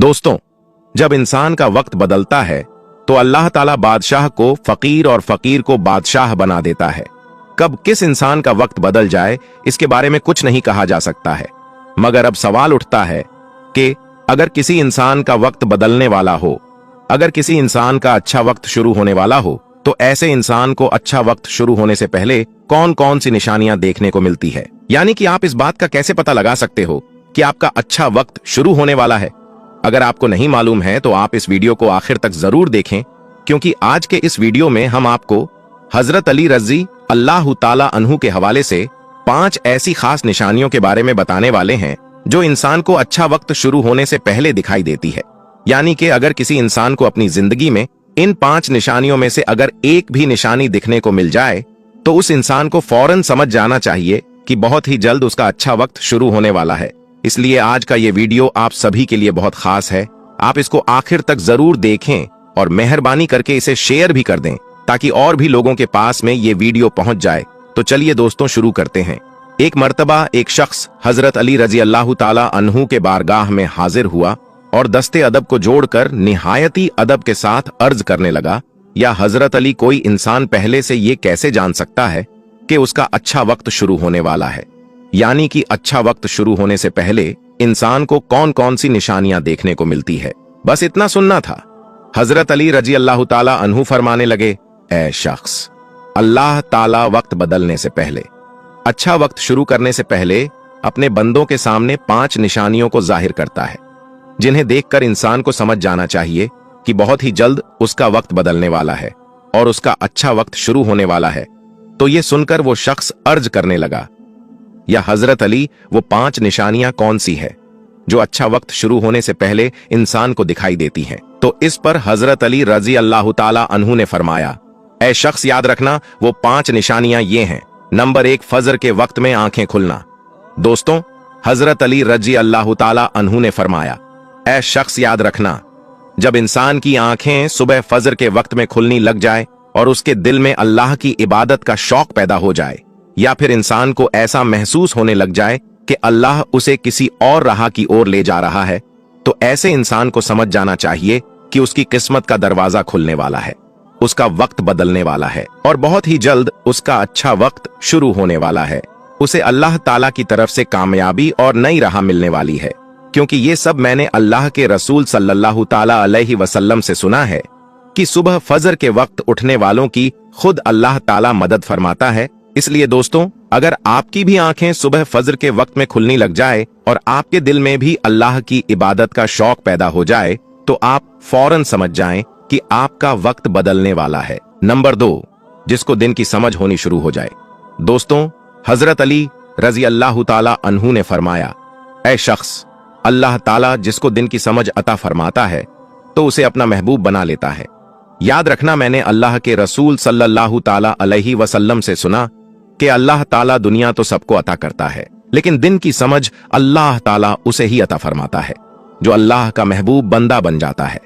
दोस्तों, जब इंसान का वक्त बदलता है तो अल्लाह ताला बादशाह को फकीर और फकीर को बादशाह बना देता है। कब किस इंसान का वक्त बदल जाए इसके बारे में कुछ नहीं कहा जा सकता है, मगर अब सवाल उठता है कि अगर किसी इंसान का वक्त बदलने वाला हो, अगर किसी इंसान का अच्छा वक्त शुरू होने वाला हो, तो ऐसे इंसान को अच्छा वक्त शुरू होने से पहले कौन कौन सी निशानियां देखने को मिलती है। यानी कि आप इस बात का कैसे पता लगा सकते हो कि आपका अच्छा वक्त शुरू होने वाला है। अगर आपको नहीं मालूम है तो आप इस वीडियो को आखिर तक जरूर देखें, क्योंकि आज के इस वीडियो में हम आपको हजरत अली रजी अल्लाह ताला अन्हु के हवाले से 5 ऐसी खास निशानियों के बारे में बताने वाले हैं जो इंसान को अच्छा वक्त शुरू होने से पहले दिखाई देती है। यानी कि अगर किसी इंसान को अपनी जिंदगी में इन 5 निशानियों में से अगर एक भी निशानी दिखने को मिल जाए तो उस इंसान को फौरन समझ जाना चाहिए कि बहुत ही जल्द उसका अच्छा वक्त शुरू होने वाला है। इसलिए आज का ये वीडियो आप सभी के लिए बहुत खास है। आप इसको आखिर तक जरूर देखें और मेहरबानी करके इसे शेयर भी कर दें ताकि और भी लोगों के पास में ये वीडियो पहुंच जाए। तो चलिए दोस्तों शुरू करते हैं। एक मर्तबा एक शख्स हजरत अली रजी अल्लाह ताला अन्हु के बारगाह में हाजिर हुआ और दस्ते अदब को जोड़कर निहायती अदब के साथ अर्ज करने लगा, या हजरत अली, कोई इंसान पहले से ये कैसे जान सकता है कि उसका अच्छा वक्त शुरू होने वाला है। यानी कि अच्छा वक्त शुरू होने से पहले इंसान को कौन कौन सी निशानियां देखने को मिलती है। बस इतना सुनना था। हजरत अली रजी अल्लाह ताला अन्हु फरमाने लगे, ऐ शख्स, अल्लाह ताला वक्त बदलने से पहले, अच्छा वक्त शुरू करने से पहले अपने बंदों के सामने 5 निशानियों को जाहिर करता है, जिन्हें देखकर इंसान को समझ जाना चाहिए कि बहुत ही जल्द उसका वक्त बदलने वाला है और उसका अच्छा वक्त शुरू होने वाला है। तो ये सुनकर वो शख्स अर्ज करने लगा, या हजरत अली, वो 5 निशानियां कौन सी है जो अच्छा वक्त शुरू होने से पहले इंसान को दिखाई देती हैं। तो इस पर हजरत अली रजी अल्लाह ताला अन्हु ने फरमाया, ऐ शख्स, याद रखना, वो 5 निशानियां ये हैं। नंबर 1, फजर के वक्त में आंखें खुलना। दोस्तों, हजरत अली रजी अल्लाह ताला अन्हु ने फरमाया, ऐ शख्स, याद रखना, जब इंसान की आंखें सुबह फजर के वक्त में खुलनी लग जाए और उसके दिल में अल्लाह की इबादत का शौक पैदा हो जाए, या फिर इंसान को ऐसा महसूस होने लग जाए कि अल्लाह उसे किसी और राह की ओर ले जा रहा है, तो ऐसे इंसान को समझ जाना चाहिए कि उसकी किस्मत का दरवाजा खुलने वाला है, उसका वक्त बदलने वाला है और बहुत ही जल्द उसका अच्छा वक्त शुरू होने वाला है। उसे अल्लाह ताला की तरफ से कामयाबी और नई राह मिलने वाली है। क्योंकि ये सब मैंने अल्लाह के रसूल सल्लल्लाहु ताला अलैहि वसल्लम से सुना है कि सुबह फजर के वक्त उठने वालों की खुद अल्लाह ताला मदद फरमाता है। इसलिए दोस्तों, अगर आपकी भी आंखें सुबह फजर के वक्त में खुलनी लग जाए और आपके दिल में भी अल्लाह की इबादत का शौक पैदा हो जाए, तो आप फौरन समझ जाएं कि आपका वक्त बदलने वाला है। नंबर 2, जिसको दिन की समझ होनी शुरू हो जाए। दोस्तों, हजरत अली रजी अल्लाह ताला अन्हु ने फरमाया, ऐ शख्स, अल्लाह ताला जिसको दिन की समझ अता फरमाता है तो उसे अपना महबूब बना लेता है। याद रखना, मैंने अल्लाह के रसूल सल्लल्लाहु ताला अलैहि वसल्लम से सुना कि अल्लाह ताला दुनिया तो सबको अता करता है, लेकिन दिन की समझ अल्लाह ताला उसे ही अता फरमाता है जो अल्लाह का महबूब बंदा बन जाता है।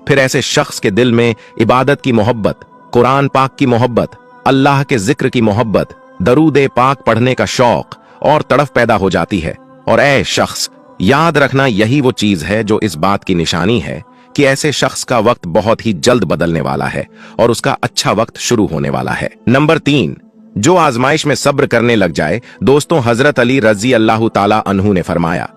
फिर ऐसे शख्स के दिल में इबादत की मोहब्बत, कुरान पाक की मोहब्बत, अल्लाह के जिक्र की मोहब्बत, दरूद पाक पढ़ने का शौक और तड़फ पैदा हो जाती है। और ऐ शख्स, याद रखना, यही वो चीज है जो इस बात की निशानी है कि ऐसे शख्स का वक्त बहुत ही जल्द बदलने वाला है और उसका अच्छा वक्त शुरू होने वाला है। नंबर 3, जो आजमाइश में सब्र करने लग जाए। दोस्तों, हजरत अली रजी अल्लाह ताला अन्हु ने फरमाया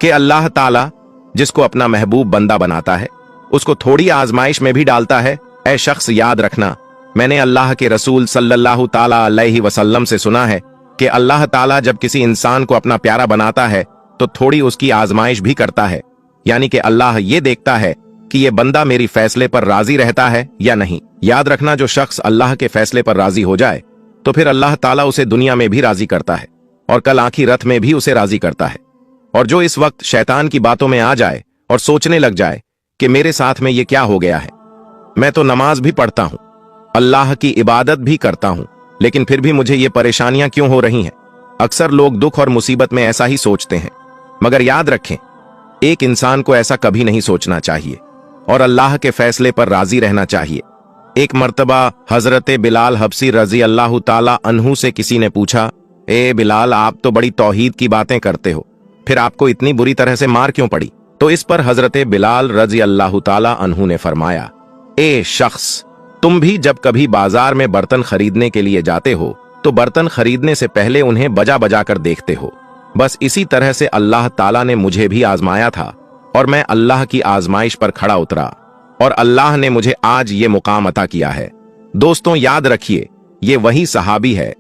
कि अल्लाह ताला जिसको अपना महबूब बंदा बनाता है उसको थोड़ी आजमाइश में भी डालता है। ऐ शख्स, याद रखना, मैंने अल्लाह के रसूल सल्लल्लाहु ताला अलैहि वसल्लम से सुना है कि अल्लाह ताला जब किसी इंसान को अपना प्यारा बनाता है तो थोड़ी उसकी आजमाइश भी करता है। यानी कि अल्लाह ये देखता है कि ये बंदा मेरी फैसले पर राजी रहता है या नहीं। याद रखना, जो शख्स अल्लाह के फैसले पर राजी हो जाए तो फिर अल्लाह ताला उसे दुनिया में भी राजी करता है और कल आखिरत में भी उसे राजी करता है। और जो इस वक्त शैतान की बातों में आ जाए और सोचने लग जाए कि मेरे साथ में ये क्या हो गया है, मैं तो नमाज भी पढ़ता हूं, अल्लाह की इबादत भी करता हूं, लेकिन फिर भी मुझे ये परेशानियां क्यों हो रही हैं। अक्सर लोग दुख और मुसीबत में ऐसा ही सोचते हैं, मगर याद रखें, एक इंसान को ऐसा कभी नहीं सोचना चाहिए और अल्लाह के फैसले पर राजी रहना चाहिए। एक मर्तबा हजरत बिलाल हबसी रजी अल्लाह ताला अन्हु से किसी ने पूछा, ए बिलाल, आप तो बड़ी तौहीद की बातें करते हो, फिर आपको इतनी बुरी तरह से मार क्यों पड़ी? तो इस पर हजरत बिलाल रजी अल्लाह ताला अन्हु ने फरमाया, ए शख्स, तुम भी जब कभी बाजार में बर्तन खरीदने के लिए जाते हो तो बर्तन खरीदने से पहले उन्हें बजा बजा कर देखते हो। बस इसी तरह से अल्लाह ताला ने मुझे भी आजमाया था और मैं अल्लाह की आजमाइश पर खड़ा उतरा और अल्लाह ने मुझे आज ये मुकाम अता किया है। दोस्तों, याद रखिए, ये वही सहाबी है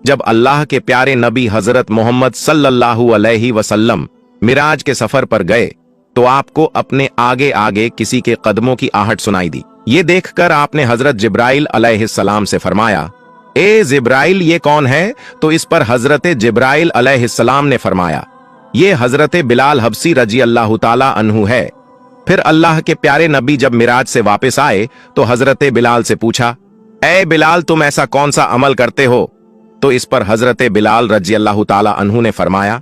जब अल्लाह के प्यारे नबी हजरत मोहम्मद सल्लल्लाहु अलैहि वसल्लम मिराज के सफर पर गए तो आपको अपने आगे आगे किसी के कदमों की आहट सुनाई दी। ये देखकर आपने हजरत जिब्राइल अलैहिस्सलाम से फरमाया, ए जिब्राइल, ये कौन है? तो इस पर हजरत जिब्राइल अलैहिस्सलाम ने फरमाया, ये हजरत बिलाल हबसी रजी अल्लाह ताला अन्हु है। फिर अल्लाह के प्यारे नबी जब मिराज से वापस आए तो हजरत बिलाल से पूछा, ए बिलाल, तुम ऐसा कौन सा अमल करते हो? तो इस पर हजरत बिलाल रजी अल्लाह ताला अन्हु ने फरमाया,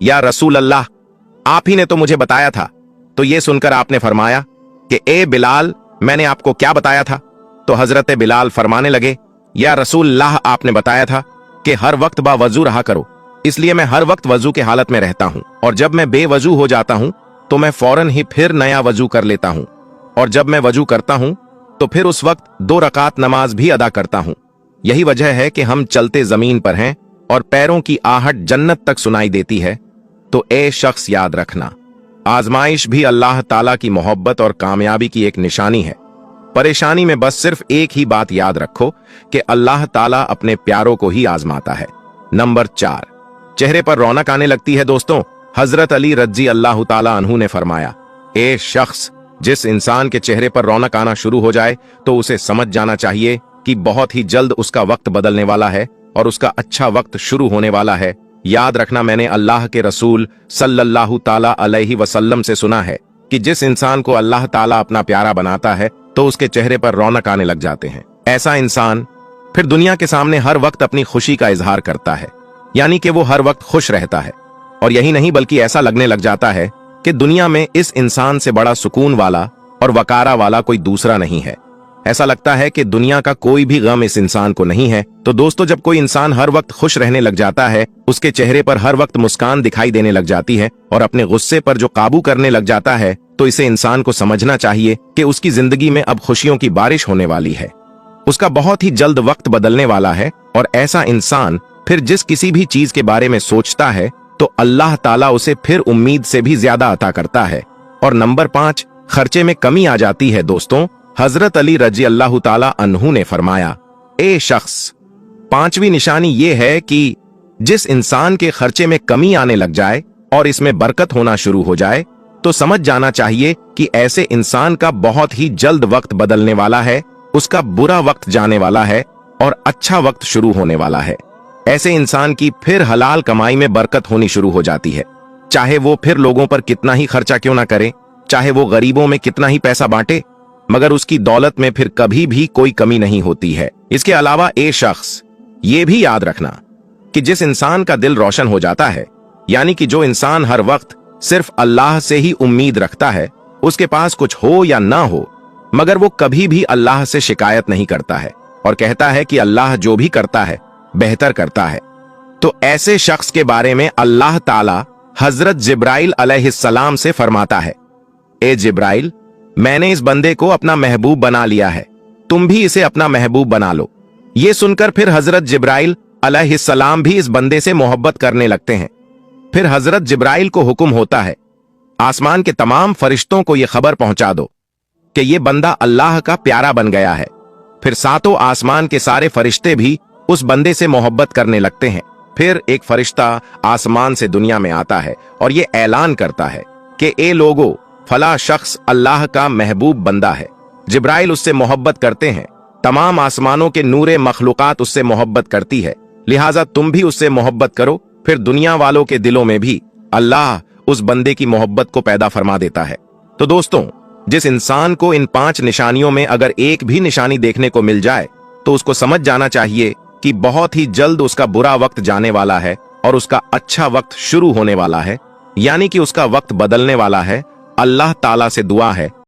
या रसूल अल्लाह, आप ही ने तो मुझे बताया था। तो ये सुनकर आपने फरमाया कि ए बिलाल, मैंने आपको क्या बताया था? तो हजरत बिलाल फरमाने लगे, या रसूल अल्लाह, आपने बताया था कि हर वक्त बावजू रहा करो, इसलिए मैं हर वक्त वजू के हालत में रहता हूं, और जब मैं बेवजू हो जाता हूं तो मैं फौरन ही फिर नया वजू कर लेता हूं, और जब मैं वजू करता हूं तो फिर उस वक्त 2 रकात नमाज भी अदा करता हूं। यही वजह है कि हम चलते जमीन पर हैं और पैरों की आहट जन्नत तक सुनाई देती है। तो ए शख्स, याद रखना, आजमाइश भी अल्लाह ताला की मोहब्बत और कामयाबी की एक निशानी है। परेशानी में बस सिर्फ एक ही बात याद रखो कि अल्लाह ताला अपने प्यारों को ही आजमाता है। नंबर 4, चेहरे पर रौनक आने लगती है। दोस्तों, हजरत अली रजी अल्लाह ताला अन्हु ने फरमाया, ए शख्स, जिस इंसान के चेहरे पर रौनक आना शुरू हो जाए तो उसे समझ जाना चाहिए कि बहुत ही जल्द उसका वक्त बदलने वाला है और उसका अच्छा वक्त शुरू होने वाला है। याद रखना, मैंने अल्लाह के रसूल सल्लल्लाहु ताला अलैहि वसल्लम से सुना है कि जिस इंसान को अल्लाह ताला अपना प्यारा बनाता है तो उसके चेहरे पर रौनक आने लग जाते हैं। ऐसा इंसान फिर दुनिया के सामने हर वक्त अपनी खुशी का इजहार करता है, यानी कि वो हर वक्त खुश रहता है। और यही नहीं बल्कि ऐसा लगने लग जाता है कि दुनिया में इस इंसान से बड़ा सुकून वाला और वकारा वाला कोई दूसरा नहीं है। ऐसा लगता है कि दुनिया का कोई भी गम इस इंसान को नहीं है। तो दोस्तों, जब कोई इंसान हर वक्त खुश रहने लग जाता है, उसके चेहरे पर हर वक्त मुस्कान दिखाई देने लग जाती है और अपने गुस्से पर जो काबू करने लग जाता है, तो इसे इंसान को समझना चाहिए कि उसकी जिंदगी में अब खुशियों की बारिश होने वाली है। उसका बहुत ही जल्द वक्त बदलने वाला है। और ऐसा इंसान फिर जिस किसी भी चीज के बारे में सोचता है तो अल्लाह ताला उसे फिर उम्मीद से भी ज्यादा अता करता है। और नंबर 5, खर्चे में कमी आ जाती है। दोस्तों, हजरत अली रजी अल्लाह ताला अन्हु ने फरमाया, ए शख्स, 5वीं निशानी ये है कि जिस इंसान के खर्चे में कमी आने लग जाए और इसमें बरकत होना शुरू हो जाए तो समझ जाना चाहिए कि ऐसे इंसान का बहुत ही जल्द वक्त बदलने वाला है, उसका बुरा वक्त जाने वाला है और अच्छा वक्त शुरू होने वाला है। ऐसे इंसान की फिर हलाल कमाई में बरकत होनी शुरू हो जाती है, चाहे वो फिर लोगों पर कितना ही खर्चा क्यों ना करे, चाहे वो गरीबों में कितना ही पैसा बांटे, मगर उसकी दौलत में फिर कभी भी कोई कमी नहीं होती है। इसके अलावा ए शख्स, ये भी याद रखना कि जिस इंसान का दिल रोशन हो जाता है, यानी कि जो इंसान हर वक्त सिर्फ अल्लाह से ही उम्मीद रखता है, उसके पास कुछ हो या ना हो, मगर वो कभी भी अल्लाह से शिकायत नहीं करता है और कहता है कि अल्लाह जो भी करता है बेहतर करता है। तो ऐसे शख्स के बारे में अल्लाह ताला हजरत जिब्राइल अलैहिस्सलाम से फरमाता है, ए जिब्राइल, मैंने इस बंदे को अपना महबूब बना लिया है, तुम भी इसे अपना महबूब बना लो। ये सुनकर फिर हजरत जिब्राइल अलैहिस्सलाम भी इस बंदे से मोहब्बत करने लगते हैं। फिर हजरत जिब्राइल को हुक्म होता है, आसमान के तमाम फरिश्तों को यह खबर पहुंचा दो कि यह बंदा अल्लाह का प्यारा बन गया है। फिर 7 आसमान के सारे फरिश्ते भी उस बंदे से मोहब्बत करने लगते हैं। फिर एक फरिश्ता आसमान से दुनिया में आता है और ये ऐलान करता है कि ए लोगो, फला शख्स अल्लाह का महबूब बंदा है। जिब्राइल उससे मोहब्बत करते हैं, तमाम आसमानों के नूरे मखलूकात उससे मोहब्बत करती है, लिहाजा तुम भी उससे मोहब्बत करो। फिर दुनिया वालों के दिलों में भी अल्लाह उस बंदे की मोहब्बत को पैदा फरमा देता है। तो दोस्तों, जिस इंसान को इन 5 निशानियों में अगर एक भी निशानी देखने को मिल जाए तो उसको समझ जाना चाहिए कि बहुत ही जल्द उसका बुरा वक्त जाने वाला है और उसका अच्छा वक्त शुरू होने वाला है, यानी कि उसका वक्त बदलने वाला है। अल्लाह ताला से दुआ है